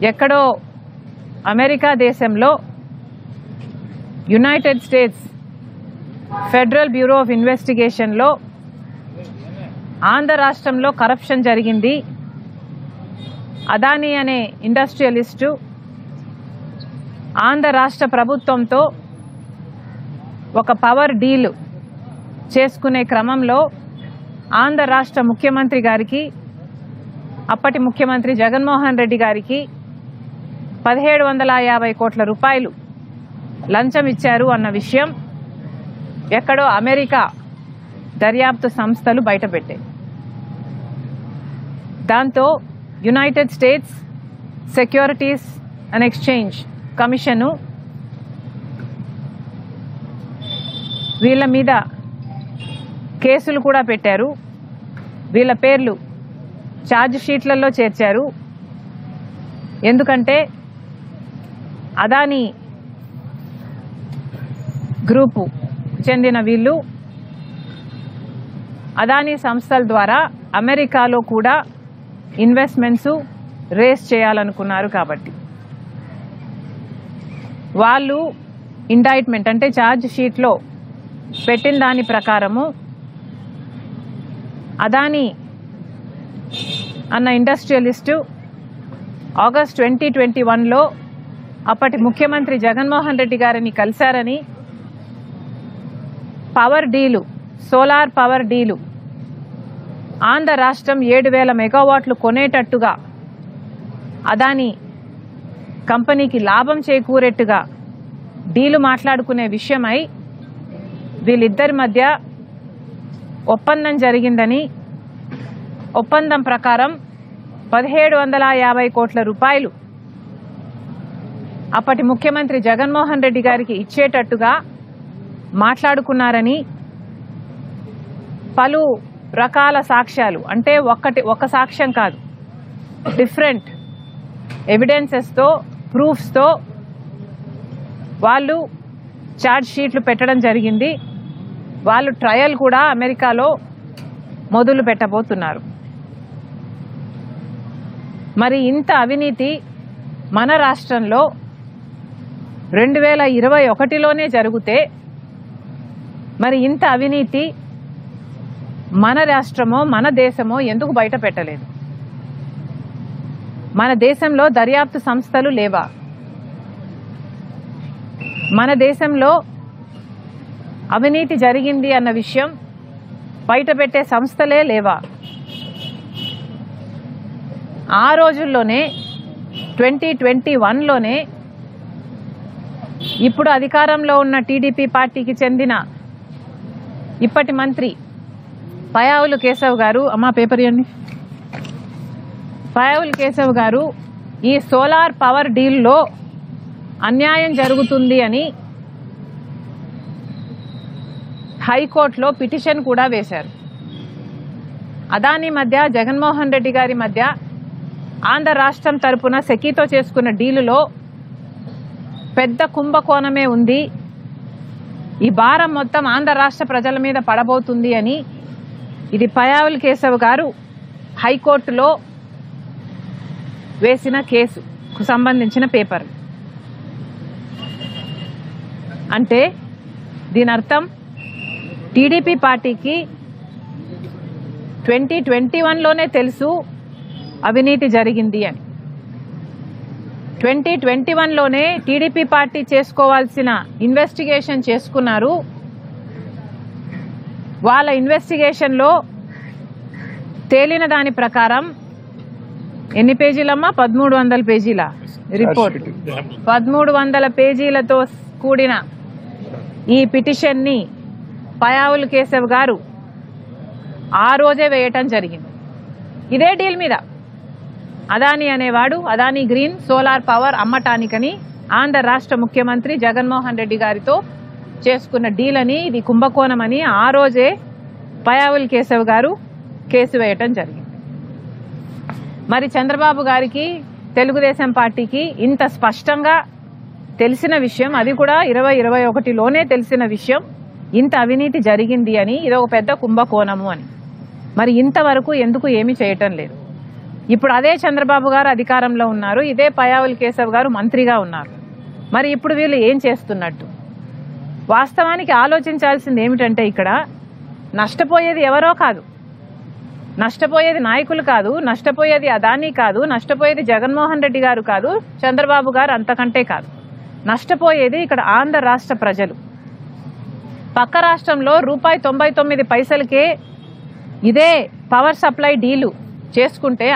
ఎక్కడో అమెరికా దేశంలో United states federal bureau of ఇన్వెస్టిగేషన్లో ఆంధ్ర రాష్ట్రంలో కరప్షన్ జరిగింది, అదానీ అనే ఇండస్ట్రియలిస్టు ఆంధ్ర రాష్ట్ర ప్రభుత్వంతో ఒక పవర్ డీల్ చేసుకునే క్రమంలో ఆంధ్ర రాష్ట్ర ముఖ్యమంత్రి గారికి, అప్పటి ముఖ్యమంత్రి జగన్మోహన్ రెడ్డి గారికి 1750 కోట్ల రూపాయలు లంచం ఇచ్చారు అన్న విషయం ఎక్కడో అమెరికా దర్యాప్తు సంస్థలు బయటపెట్టాయి. దాంతో United states securities and exchange commission వీళ్ళ మీద కేసులు కూడా పెట్టారు. వీళ్ళ పేర్లు ఛార్జ్ షీట్లలో చేర్చారు. ఎందుకంటే అదానీ గ్రూపు చెందిన వీళ్ళు అదానీ సంస్థల ద్వారా అమెరికాలో కూడా ఇన్వెస్ట్మెంట్స్ రేస్ చేయాలనుకున్నారు. కాబట్టి వాళ్ళు ఇండైట్మెంట్ అంటే ఛార్జ్ షీట్లో పెట్టిన దాని ప్రకారము అదానీ అన్న ఇండస్ట్రియలిస్టు ఆగస్ట్ 2021లో అప్పటి ముఖ్యమంత్రి జగన్మోహన్ రెడ్డి గారిని కలిశారని, power deal solar power deal Andhra రాష్ట్రం 7000 మెగావాట్లు కొనేటట్టుగా అదానీ కంపెనీకి లాభం చేకూరేట్టుగా డీలు మాట్లాడుకునే విషయమై వీళ్ళిద్దరి మధ్య ఒప్పందం జరిగిందని, ఒప్పందం ప్రకారం 1750 కోట్ల రూపాయలు అప్పటి ముఖ్యమంత్రి జగన్మోహన్ రెడ్డి గారికి ఇచ్చేటట్టుగా మాట్లాడుకున్నారని పలు రకాల సాక్ష్యాలు, అంటే ఒక సాక్ష్యం కాదు, డిఫరెంట్ ఎవిడెన్సెస్తో ప్రూఫ్స్తో వాళ్ళు ఛార్జ్ షీట్లు పెట్టడం జరిగింది. వాళ్ళు ట్రయల్ కూడా అమెరికాలో మొదలు పెట్టబోతున్నారు. మరి ఇంత అవినీతి మన రాష్ట్రంలో 2021లోనే జరిగితే మరి ఇంత అవినీతి మన రాష్ట్రమో మన దేశమో ఎందుకు బయట పెట్టలేదు? మన దేశంలో దర్యాప్తు సంస్థలు లేవా? మన దేశంలో అవినీతి జరిగింది అన్న విషయం బయటపెట్టే సంస్థలే లేవా? ఆ రోజుల్లోనే 2021లోనే ఇప్పుడు అధికారంలో ఉన్న టీడీపీ పార్టీకి చెందిన ఇప్పటి మంత్రి పయావులు కేశవ్ గారు, అమ్మా పేపర్ ఇవ్వండి, పయావులు కేశవ్ గారు ఈ సోలార్ పవర్ డీల్లో అన్యాయం జరుగుతుంది అని హైకోర్టులో పిటిషన్ కూడా వేశారు. అదానీ మధ్య జగన్మోహన్ రెడ్డి గారి మధ్య ఆంధ్ర రాష్ట్రం తరపున సెకీతో చేసుకున్న డీలులో పెద్ద కుంభకోణమే ఉంది, ఈ భారం మొత్తం ఆంధ్ర రాష్ట్ర ప్రజల మీద పడబోతుంది అని ఇది పయావులు కేశవ్ గారు హైకోర్టులో వేసిన కేసుకు సంబంధించిన పేపర్. అంటే దీని అర్థం టీడీపీ పార్టీకి 2021లోనే తెలుసు అవినీతి జరిగింది అని. 2021లోనే టీడీపీ పార్టీ చేసుకోవాల్సిన ఇన్వెస్టిగేషన్ చేసుకున్నారు. వాళ్ళ ఇన్వెస్టిగేషన్లో తేలిన దాని ప్రకారం ఎన్ని పేజీలమ్మా? 1300 పేజీల రిపోర్ట్. 1300 పేజీలతో కూడిన ఈ పిటిషన్ని పయావులు కేశవ్ గారు ఆ రోజే వేయటం జరిగింది. ఇదే డీల్ మీద అదానీ అనేవాడు అదానీ గ్రీన్ సోలార్ పవర్ అమ్మటానికని ఆంధ్ర రాష్ట్ర ముఖ్యమంత్రి జగన్మోహన్ రెడ్డి గారితో చేసుకున్న డీల్ అని, ఇది కుంభకోణం అని ఆ రోజే పయావులు కేశవ్ గారు కేసు వేయటం జరిగింది. మరి చంద్రబాబు గారికి, తెలుగుదేశం పార్టీకి ఇంత స్పష్టంగా తెలిసిన విషయం, అది కూడా 2021లోనే తెలిసిన విషయం, ఇంత అవినీతి జరిగింది అని, ఇది ఒక పెద్ద కుంభకోణము అని, మరి ఇంతవరకు ఎందుకు ఏమీ చేయటం లేదు? ఇప్పుడు అదే చంద్రబాబు గారు అధికారంలో ఉన్నారు, ఇదే పయ్యావుల కేశవ్ గారు మంత్రిగా ఉన్నారు. మరి ఇప్పుడు వీళ్ళు ఏం చేస్తున్నట్టు? వాస్తవానికి ఆలోచించాల్సింది ఏమిటంటే ఇక్కడ నష్టపోయేది ఎవరో కాదు, నష్టపోయేది నాయకులు కాదు, నష్టపోయేది అదానీ కాదు, నష్టపోయేది జగన్మోహన్ రెడ్డి గారు కాదు, చంద్రబాబు గారు అంతకంటే కాదు. నష్టపోయేది ఇక్కడ ఆంధ్ర రాష్ట్ర ప్రజలు. పక్క రాష్ట్రంలో రూపాయి 99 పైసలకే ఇదే పవర్ సప్లై డీలు చేసుకుంటే